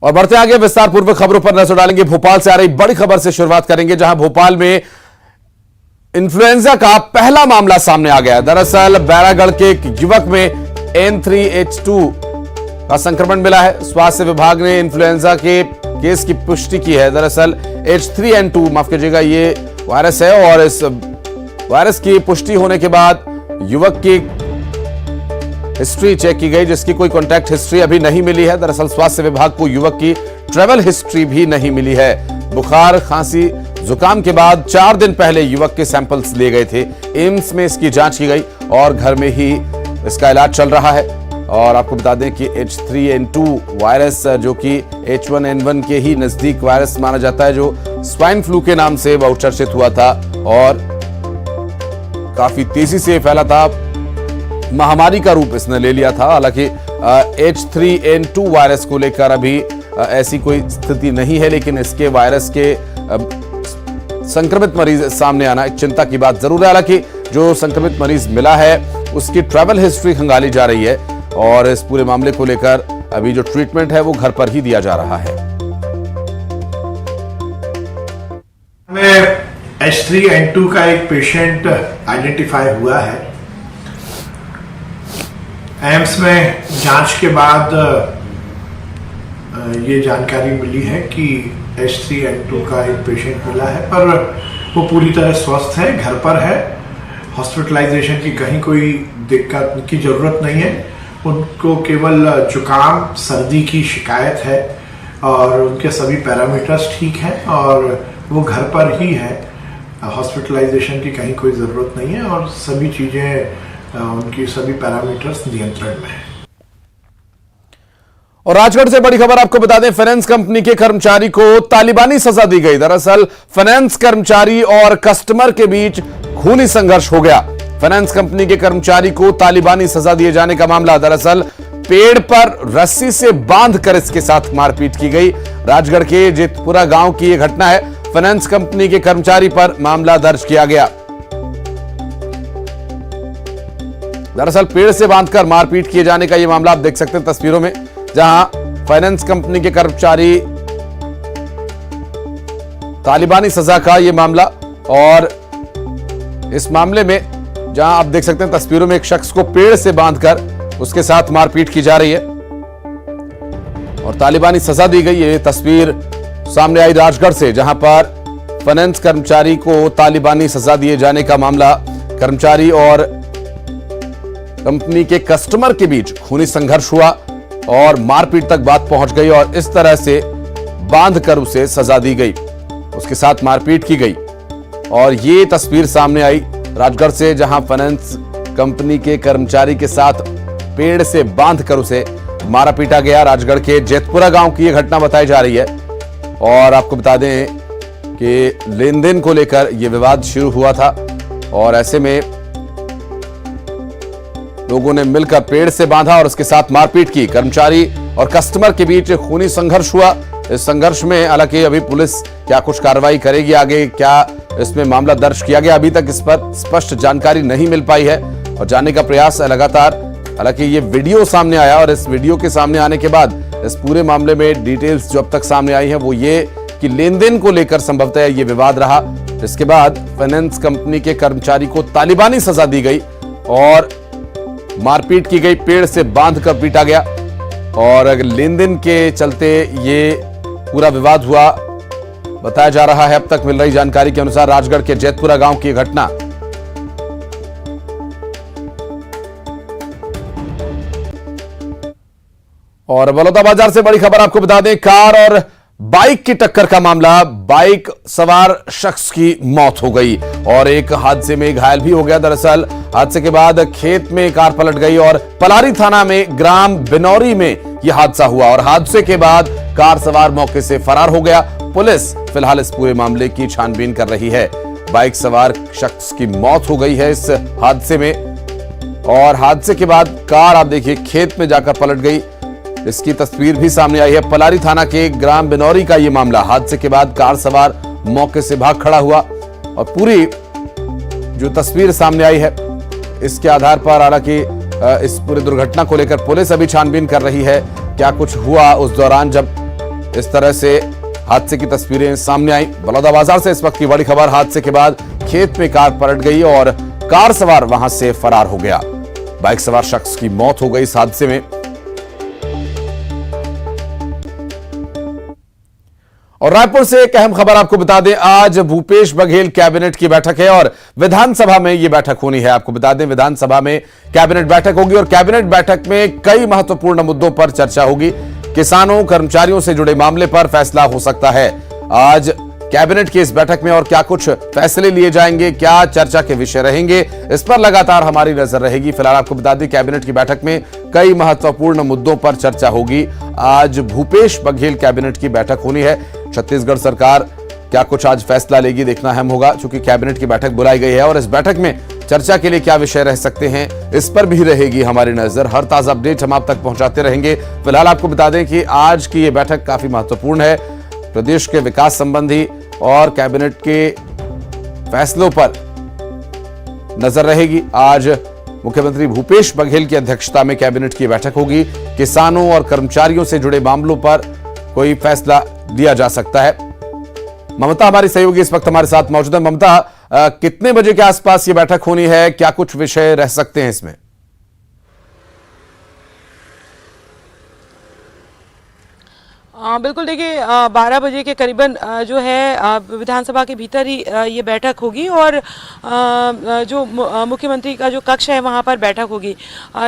और बढ़ते आगे विस्तार पूर्वक खबरों पर नजर डालेंगे। भोपाल से आ रही बड़ी खबर से शुरुआत करेंगे, जहां भोपाल में इन्फ्लुएंजा का पहला मामला सामने आ गया। दरअसल बैरागढ़ के एक युवक में N3H2 का संक्रमण मिला है। स्वास्थ्य विभाग ने इन्फ्लुएंजा के केस की पुष्टि की है। दरअसल H3N2 माफ कीजिएगा, ये वायरस है और इस वायरस की पुष्टि होने के बाद युवक की हिस्ट्री चेक की गई, जिसकी कोई कॉन्टैक्ट हिस्ट्री अभी नहीं मिली है। दरअसल स्वास्थ्य विभाग को युवक की ट्रैवल हिस्ट्री भी नहीं मिली है। बुखार, खांसी, जुकाम के बाद 4 दिन पहले युवक के सैंपल्स लिए गए थे। एम्स में इसकी जांच की गई और घर में ही इसका इलाज चल रहा है। और आपको बता दें कि H3N2 वायरस जो कि H1N1 के ही नजदीक वायरस माना जाता है, जो स्वाइन फ्लू के नाम से बहुचर्चित हुआ था और काफी तेजी से फैला था, महामारी का रूप इसने ले लिया था। हालांकि H3N2 वायरस को लेकर अभी ऐसी कोई स्थिति नहीं है, लेकिन इसके वायरस के संक्रमित मरीज सामने आना एक चिंता की बात जरूर है। हालांकि जो संक्रमित मरीज मिला है उसकी ट्रैवल हिस्ट्री खंगाली जा रही है और इस पूरे मामले को लेकर अभी जो ट्रीटमेंट है वो घर पर ही दिया जा रहा है। H3N2 का एक पेशेंट आइडेंटिफाई हुआ है। एम्स में जांच के बाद ये जानकारी मिली है कि H3N2 का एक पेशेंट मिला है, पर वो पूरी तरह स्वस्थ है, घर पर है। हॉस्पिटलाइजेशन की कहीं कोई दिक्कत की जरूरत नहीं है। उनको केवल जुकाम, सर्दी की शिकायत है और उनके सभी पैरामीटर्स ठीक हैं और वो घर पर ही है। हॉस्पिटलाइजेशन की कहीं कोई जरूरत नहीं है और सभी चीजें, उनकी सभी पैरामीटर्स नियंत्रण में है। और राजगढ़ से बड़ी खबर आपको बता दें, फाइनेंस कंपनी के कर्मचारी को तालिबानी सजा दी गई। दरअसल फाइनेंस कर्मचारी और कस्टमर के बीच खूनी संघर्ष हो गया। फाइनेंस कंपनी के कर्मचारी को तालिबानी सजा दिए जाने का मामला, दरअसल पेड़ पर रस्सी से बांधकर इसके साथ मारपीट की गई। राजगढ़ के जेतपुरा गांव की यह घटना है। फाइनेंस कंपनी के कर्मचारी पर मामला दर्ज किया गया। दरअसल पेड़ से बांधकर मारपीट किए जाने का यह मामला आप देख सकते हैं तस्वीरों में, जहां फाइनेंस कंपनी के कर्मचारी तालिबानी सजा का यह मामला, और इस मामले में जहां आप देख सकते हैं तस्वीरों में एक शख्स को पेड़ से बांधकर उसके साथ मारपीट की जा रही है और तालिबानी सजा दी गई। ये तस्वीर सामने आई राजगढ़ से, जहां पर फाइनेंस कर्मचारी को तालिबानी सजा दिए जाने का मामला, कर्मचारी और कंपनी के कस्टमर के बीच खूनी संघर्ष हुआ और मारपीट तक बात पहुंच गई और इस तरह से बांधकर उसे सजा दी गई, उसके साथ मारपीट की गई। और ये तस्वीर सामने आई राजगढ़ से, जहां फाइनेंस कंपनी के कर्मचारी के साथ पेड़ से बांधकर उसे मारा पीटा गया। राजगढ़ के जेतपुरा गांव की यह घटना बताई जा रही है और आपको बता दें कि लेन देन को लेकर यह विवाद शुरू हुआ था और ऐसे में लोगों ने मिलकर पेड़ से बांधा और उसके साथ मारपीट की। कर्मचारी और कस्टमर के बीच खूनी संघर्ष हुआ। इस संघर्ष में हालांकि अभी पुलिस क्या कुछ कार्रवाई करेगी आगे, क्या इसमें मामला दर्ज किया गया, अभी तक इस पर स्पष्ट जानकारी नहीं मिल पाई है और जानने का प्रयास है लगातार। हालांकि ये वीडियो सामने आया और इस वीडियो के सामने आने के बाद इस पूरे मामले में डिटेल्स जो अब तक सामने आई है वो ये कि लेन देन को लेकर संभवतः ये विवाद रहा। इसके बाद फाइनेंस कंपनी के कर्मचारी को तालिबानी सजा दी गई और मारपीट की गई, पेड़ से बांधकर पीटा गया और लेन देन के चलते ये पूरा विवाद हुआ बताया जा रहा है। अब तक मिल रही जानकारी के अनुसार राजगढ़ के जेतपुरा गांव की घटना। और बलौदाबाजार से बड़ी खबर आपको बता दें, कार और बाइक की टक्कर का मामला। बाइक सवार शख्स की मौत हो गई और एक हादसे में घायल भी हो गया। दरअसल हादसे के बाद खेत में कार पलट गई और पलारी थाना में ग्राम बिनौरी में यह हादसा हुआ और हादसे के बाद कार सवार मौके से फरार हो गया। पुलिस फिलहाल इस पूरे मामले की छानबीन कर रही है। बाइक सवार शख्स की मौत हो गई है इस हादसे में और हादसे के बाद कार आप देखिए खेत में जाकर पलट गई। इसकी तस्वीर भी सामने आई है। पलारी थाना के ग्राम बिनौरी का यह मामला। हादसे के बाद कार सवार मौके से भाग खड़ा हुआ और पूरी जो तस्वीर सामने आई है इसके आधार पर हालांकि इस पूरी दुर्घटना को लेकर पुलिस अभी छानबीन कर रही है। क्या कुछ हुआ उस दौरान जब इस तरह से हादसे की तस्वीरें सामने आई। बलौदाबाजार से इस वक्त की बड़ी खबर, हादसे के बाद खेत में कार पलट गई और कार सवार वहां से फरार हो गया। बाइक सवार शख्स की मौत हो गई इस हादसे में। और रायपुर से एक अहम खबर आपको बता दें, आज भूपेश बघेल कैबिनेट की बैठक है और विधानसभा में यह बैठक होनी है। आपको बता दें, विधानसभा में कैबिनेट बैठक होगी और कैबिनेट बैठक में कई महत्वपूर्ण मुद्दों पर चर्चा होगी। किसानों, कर्मचारियों से जुड़े मामले पर फैसला हो सकता है आज कैबिनेट की इस बैठक में। और क्या कुछ फैसले लिए जाएंगे, क्या चर्चा के विषय रहेंगे, इस पर लगातार हमारी नजर रहेगी। फिलहाल आपको बता दें, कैबिनेट की बैठक में कई महत्वपूर्ण मुद्दों पर चर्चा होगी। आज भूपेश बघेल कैबिनेट की बैठक होनी है। छत्तीसगढ़ सरकार क्या कुछ आज फैसला लेगी, देखना अहम होगा, क्योंकि कैबिनेट की बैठक बुलाई गई है और इस बैठक में चर्चा के लिए क्या विषय रह सकते हैं, इस पर भी रहेगी हमारी नजर। हर ताजा अपडेट हम आप तक पहुंचाते रहेंगे। फिलहाल आपको बता दें कि आज की यह बैठक काफी महत्वपूर्ण है। प्रदेश के विकास संबंधी और कैबिनेट के फैसलों पर नजर रहेगी। आज मुख्यमंत्री भूपेश बघेल की अध्यक्षता में कैबिनेट की बैठक होगी। किसानों और कर्मचारियों से जुड़े मामलों पर कोई फैसला लिया जा सकता है। ममता हमारी सहयोगी इस वक्त हमारे साथ मौजूद है। ममता, कितने बजे के आसपास ये बैठक होनी है, क्या कुछ विषय रह सकते हैं इसमें? बिल्कुल, देखिए 12 बजे के करीबन जो है विधानसभा के भीतर ही ये बैठक होगी और जो मुख्यमंत्री का जो कक्ष है वहाँ पर बैठक होगी।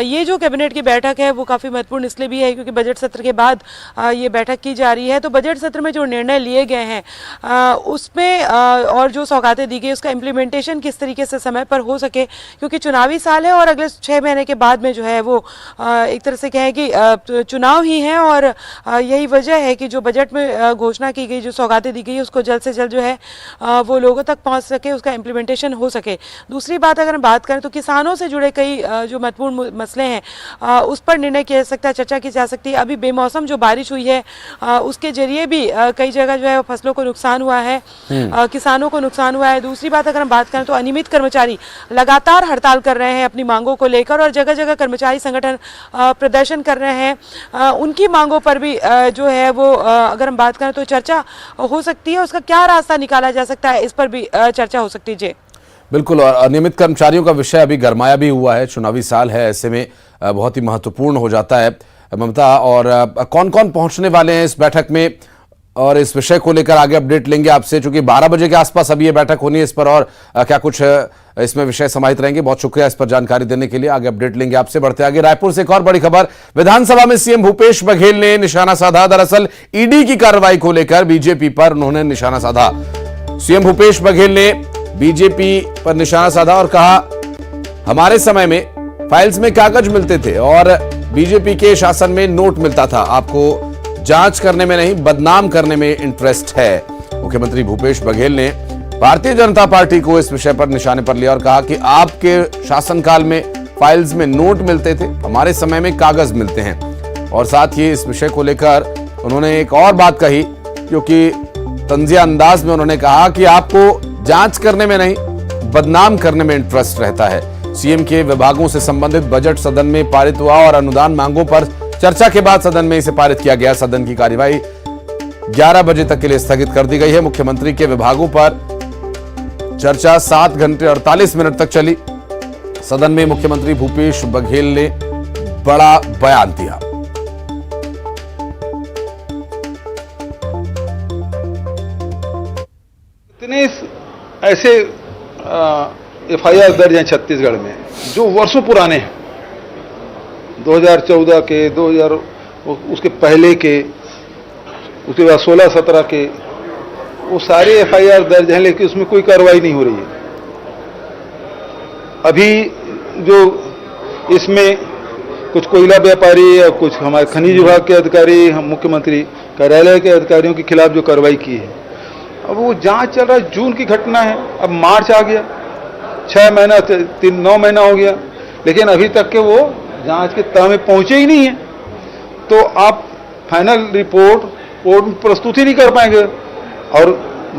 ये जो कैबिनेट की बैठक है वो काफ़ी महत्वपूर्ण इसलिए भी है क्योंकि बजट सत्र के बाद ये बैठक की जा रही है। तो बजट सत्र में जो निर्णय लिए गए हैं उसमें और जो सौगातें दी गई उसका इम्प्लीमेंटेशन किस तरीके से समय पर हो सके, क्योंकि चुनावी साल है और अगले 6 महीने के बाद में जो है वो एक तरह से कहें कि चुनाव ही है और यही वजह है कि जो बजट में घोषणा की गई, जो सौगातें दी गई, उसको जल्द से जल्द जो है वो लोगों तक पहुंच सके, उसका इम्प्लीमेंटेशन हो सके। दूसरी बात अगर हम बात करें तो किसानों से जुड़े कई जो महत्वपूर्ण मसले हैं उस पर निर्णय किया जा सकता है, चर्चा की जा सकती है। अभी बेमौसम जो बारिश हुई है उसके जरिए भी कई जगह जो है फसलों को नुकसान हुआ है, किसानों को नुकसान हुआ है। दूसरी बात अगर हम बात करें तो अनियमित कर्मचारी लगातार हड़ताल कर रहे हैं अपनी मांगों को लेकर और जगह जगह कर्मचारी संगठन प्रदर्शन कर रहे हैं। उनकी मांगों पर भी जो है वो अगर हम बात करें तो चर्चा हो सकती है। उसका क्या रास्ता निकाला जा सकता है, इस पर भी चर्चा हो सकती है। जी बिल्कुल, और अनियमित कर्मचारियों का विषय अभी गरमाया भी हुआ है। चुनावी साल है, ऐसे में बहुत ही महत्वपूर्ण हो जाता है। ममता, और कौन कौन पहुंचने वाले हैं इस बैठक में, और इस विषय को लेकर आगे अपडेट लेंगे आपसे, क्योंकि 12 बजे के आसपास अभी ये बैठक होनी है। इस पर और क्या कुछ इसमें विषय समाहित रहेंगे। बहुत शुक्रिया इस पर जानकारी देने के लिए। आगे अपडेट लेंगे आपसे। बढ़ते आगे, रायपुर से एक और बड़ी खबर, विधानसभा में सीएम भूपेश बघेल ने निशाना साधा। दरअसल ईडी की कार्रवाई को लेकर बीजेपी पर उन्होंने निशाना साधा। सीएम भूपेश बघेल ने बीजेपी पर निशाना साधा और कहा, हमारे समय में फाइल्स में कागज मिलते थे और बीजेपी के शासन में नोट मिलता था। आपको जांच करने में नहीं, बदनाम करने में इंटरेस्ट है। मुख्यमंत्री भूपेश बघेल ने भारतीय जनता पार्टी को इस विषय पर निशाने पर लिया और कहा कि आपके शासनकाल में फाइल्स में नोट मिलते थे, हमारे समय में कागज मिलते हैं। और साथ ही इस विषय को लेकर उन्होंने एक और बात कही, क्योंकि तंजिया अंदाज में उन्होंने कहा कि आपको जांच करने में नहीं, बदनाम करने में इंटरेस्ट रहता है। सीएम के विभागों से संबंधित बजट सदन में पारित हुआ और अनुदान मांगों पर चर्चा के बाद सदन में इसे पारित किया गया। सदन की कार्यवाही 11 बजे तक के लिए स्थगित कर दी गई है। मुख्यमंत्री के विभागों पर चर्चा 7 घंटे 48 मिनट तक चली। सदन में मुख्यमंत्री भूपेश बघेल ने बड़ा बयान दिया। इतने ऐसे एफआईआर दर्ज हैं छत्तीसगढ़ में जो वर्षों पुराने हैं, 2014 के, 2000 उसके पहले के, उसके बाद 16-17 के, वो सारे एफआईआर दर्ज हैं, लेकिन उसमें कोई कार्रवाई नहीं हो रही है। अभी जो इसमें कुछ कोयला व्यापारी या कुछ हमारे खनिज विभाग के अधिकारी, हम मुख्यमंत्री कार्यालय के अधिकारियों के खिलाफ जो कार्रवाई की है, अब वो जांच चल रहा है। जून की घटना है, अब मार्च आ गया, 6 महीना 9 महीना हो गया, लेकिन अभी तक के वो जांच के तह में पहुंचे ही नहीं है। तो आप फाइनल रिपोर्ट कोर्ट में प्रस्तुत ही नहीं कर पाएंगे। और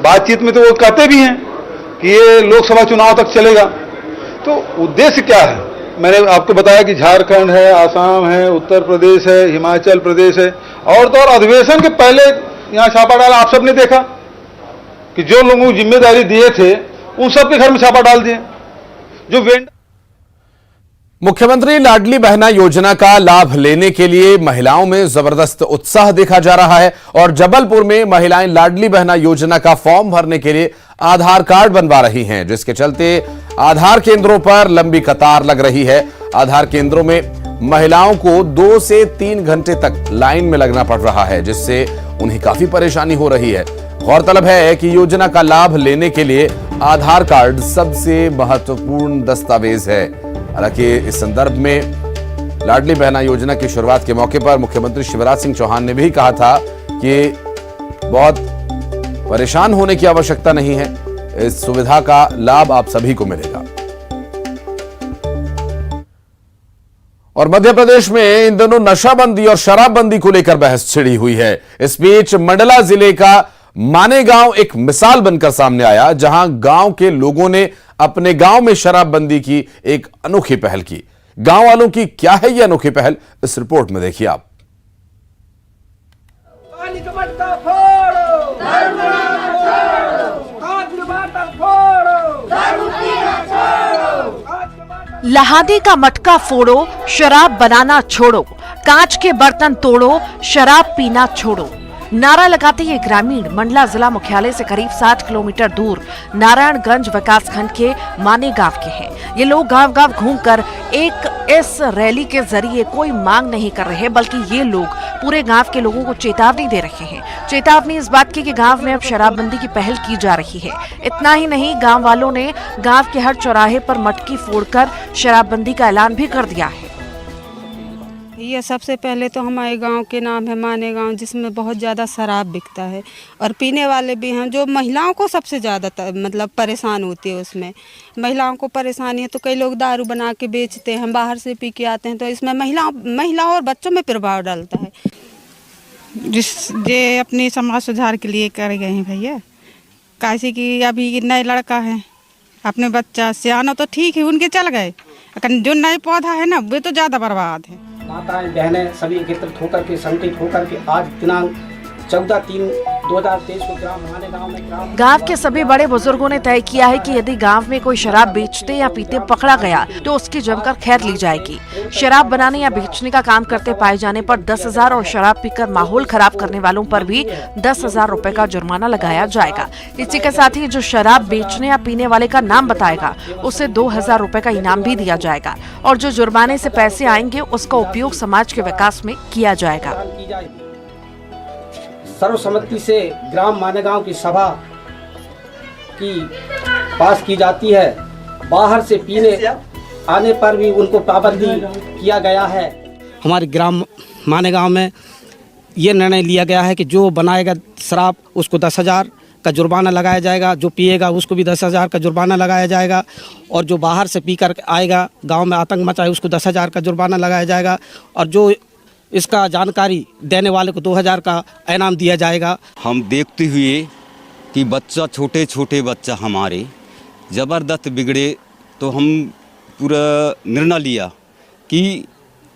बातचीत में तो वो कहते भी हैं कि ये लोकसभा चुनाव तक चलेगा। तो उद्देश्य क्या है? मैंने आपको बताया कि झारखंड है, आसाम है, उत्तर प्रदेश है, हिमाचल प्रदेश है, और तो और अधिवेशन के पहले यहाँ छापा डाला, आप सबने देखा कि जो लोगों को जिम्मेदारी दिए थे उन सबके घर में छापा डाल दिए। जो वेंडर मुख्यमंत्री लाडली बहना योजना का लाभ लेने के लिए महिलाओं में जबरदस्त उत्साह देखा जा रहा है और जबलपुर में महिलाएं लाडली बहना योजना का फॉर्म भरने के लिए आधार कार्ड बनवा रही हैं, जिसके चलते आधार केंद्रों पर लंबी कतार लग रही है। आधार केंद्रों में महिलाओं को 2 से 3 घंटे तक लाइन में लगना पड़ रहा है, जिससे उन्हें काफी परेशानी हो रही है। गौरतलब है कि योजना का लाभ लेने के लिए आधार कार्ड सबसे महत्वपूर्ण दस्तावेज है। हालांकि इस संदर्भ में लाडली बहना योजना की शुरुआत के मौके पर मुख्यमंत्री शिवराज सिंह चौहान ने भी कहा था कि बहुत परेशान होने की आवश्यकता नहीं है, इस सुविधा का लाभ आप सभी को मिलेगा। और मध्य प्रदेश में इन दिनों नशाबंदी और शराबबंदी को लेकर बहस छिड़ी हुई है। इस बीच मंडला जिले का मानेगांव एक मिसाल बनकर सामने आया, जहां गांव के लोगों ने अपने गांव में शराबबंदी की एक अनोखी पहल की। गांव वालों की क्या है यह अनोखी पहल, इस रिपोर्ट में देखिए आप। लहादी का मटका फोड़ो, शराब बनाना छोड़ो, कांच के बर्तन तोड़ो, शराब पीना छोड़ो। नारा लगाते ये ग्रामीण मंडला जिला मुख्यालय से करीब 60 किलोमीटर दूर नारायणगंज विकासखंड के माने गांव के हैं। ये लोग गांव-गांव घूमकर एक इस रैली के जरिए कोई मांग नहीं कर रहे, बल्कि ये लोग पूरे गांव के लोगों को चेतावनी दे रहे हैं। चेतावनी इस बात की कि गांव में अब शराबबंदी की पहल की जा रही है। इतना ही नहीं, गांव वालों ने गांव के हर चौराहे पर मटकी फोड़कर शराबबंदी का ऐलान भी कर दिया है। ये सबसे पहले तो हमारे गांव के नाम है माने गांव, जिसमें बहुत ज़्यादा शराब बिकता है और पीने वाले भी हैं। जो महिलाओं को सबसे ज़्यादा मतलब परेशान होती है, उसमें महिलाओं को परेशानी है। तो कई लोग दारू बना के बेचते हैं, बाहर से पी के आते हैं, तो इसमें महिलाओं और बच्चों में प्रभाव डालता है। ये अपनी समाज सुधार के लिए कर गए हैं भैया, कैसे कि अभी नए लड़का है, अपने बच्चा सियाना तो ठीक है, उनके चल गए, लेकिन जो नए पौधा है ना, वे तो ज़्यादा बर्बाद है। माताएं बहनें सभी एकत्रित होकर के संगठित होकर के आज दिनांक 14/3/2023 को ग्राम माने गांव में गांव के सभी बड़े बुजुर्गों ने तय किया है कि यदि गांव में कोई शराब बेचते या पीते पकड़ा गया तो उसकी जमकर खैर ली जाएगी। शराब बनाने या बेचने का काम करते पाए जाने पर 10,000 और शराब पीकर माहौल खराब करने वालों पर भी 10,000 रुपए का जुर्माना लगाया जाएगा। इसी के साथ ही जो शराब बेचने या पीने वाले का नाम बताएगा उसे 2,000 रुपए का इनाम भी दिया जाएगा और जो जुर्माने से पैसे आएंगे उसका उपयोग समाज के विकास में किया जाएगा। सर्वसम्मति से ग्राम मानेगांव की सभा की पास की जाती है। बाहर से पीने आने पर भी उनको पाबंदी किया गया है। हमारे ग्राम मानेगांव में ये निर्णय लिया गया है कि जो बनाएगा शराब उसको 10,000 का जुर्माना लगाया जाएगा, जो पिएगा उसको भी 10,000 का जुर्माना लगाया जाएगा और जो बाहर से पी कर आएगा, गांव में आतंक मचाए, उसको 10,000 का जुर्माना लगाया जाएगा और जो इसका जानकारी देने वाले को 2,000 का इनाम दिया जाएगा। हम देखते हुए कि बच्चा छोटे छोटे बच्चा हमारे ज़बरदस्त बिगड़े, तो हम पूरा निर्णय लिया कि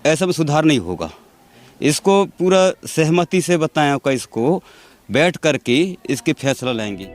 ऐसा में सुधार नहीं होगा। इसको पूरा सहमति से बताया कि इसको बैठ करके इसके फैसला लेंगे।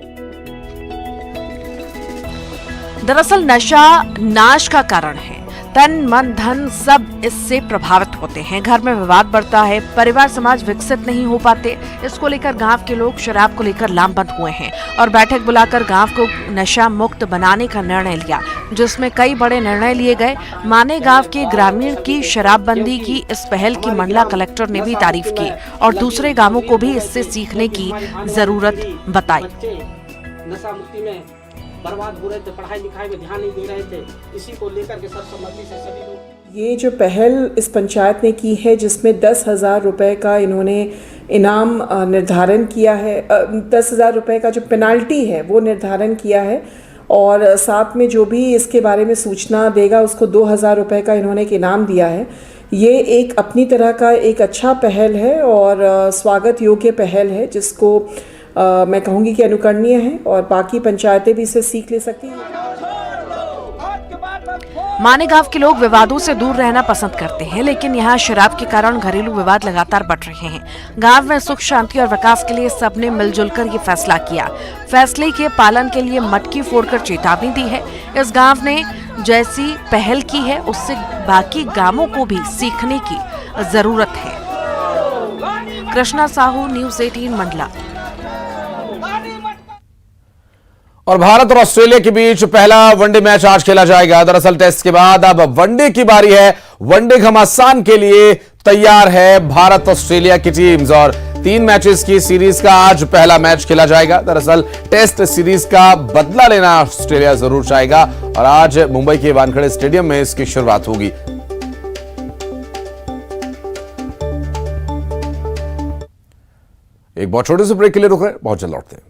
दरअसल नशा नाश का कारण है। तन मन धन सब इससे प्रभावित होते हैं। घर में विवाद बढ़ता है, परिवार समाज विकसित नहीं हो पाते। इसको लेकर गांव के लोग शराब को लेकर लामबंद हुए हैं और बैठक बुलाकर गांव को नशा मुक्त बनाने का निर्णय लिया, जिसमें कई बड़े निर्णय लिए गए। माने गांव के ग्रामीण की शराबबंदी की इस पहल की मंडला कलेक्टर ने भी तारीफ की और दूसरे गांवों को भी इससे सीखने की जरूरत बताई। नशा मुक्ति में बर्बाद हो रहे थे, पढ़ाई लिखाई में ध्यान नहीं दे रहे थे, इसी को लेकर के सर्वसम्मति से सभी लोग। ये जो पहल इस पंचायत ने की है, जिसमें 10,000 रुपये का इन्होंने इनाम निर्धारण किया है, 10,000 रुपये का जो पेनाल्टी है वो निर्धारण किया है और साथ में जो भी इसके बारे में सूचना देगा उसको 2,000 रुपये का इन्होंने एक इनाम दिया है। ये एक अपनी तरह का एक अच्छा पहल है और स्वागत योग्य पहल है, जिसको मैं कहूँगी कि अनुकरणीय है और बाकी पंचायतें भी इससे सीख ले सकती हैं। मानेगांव के लोग विवादों से दूर रहना पसंद करते हैं, लेकिन यहाँ शराब के कारण घरेलू विवाद लगातार बढ़ रहे हैं। गांव में सुख शांति और विकास के लिए सबने मिलजुल कर ये फैसला किया। फैसले के पालन के लिए मटकी फोड़कर चेतावनी दी है। इस गांव ने जैसी पहल की है, उससे बाकी गांवों को भी सीखने की जरूरत है। कृष्णा साहू, न्यूज़ 18 मंडला। और भारत और ऑस्ट्रेलिया के बीच पहला वनडे मैच आज खेला जाएगा। दरअसल टेस्ट के बाद अब वनडे की बारी है। वनडे घमासान के लिए तैयार है भारत ऑस्ट्रेलिया की टीम्स और 3 मैचेस की सीरीज का आज पहला मैच खेला जाएगा। दरअसल टेस्ट सीरीज का बदला लेना ऑस्ट्रेलिया जरूर चाहेगा और आज मुंबई के वानखेड़े स्टेडियम में इसकी शुरुआत होगी। एक बहुत छोटे से ब्रेक के लिए रुक रहे हैं, बहुत जल्द लौटते हैं।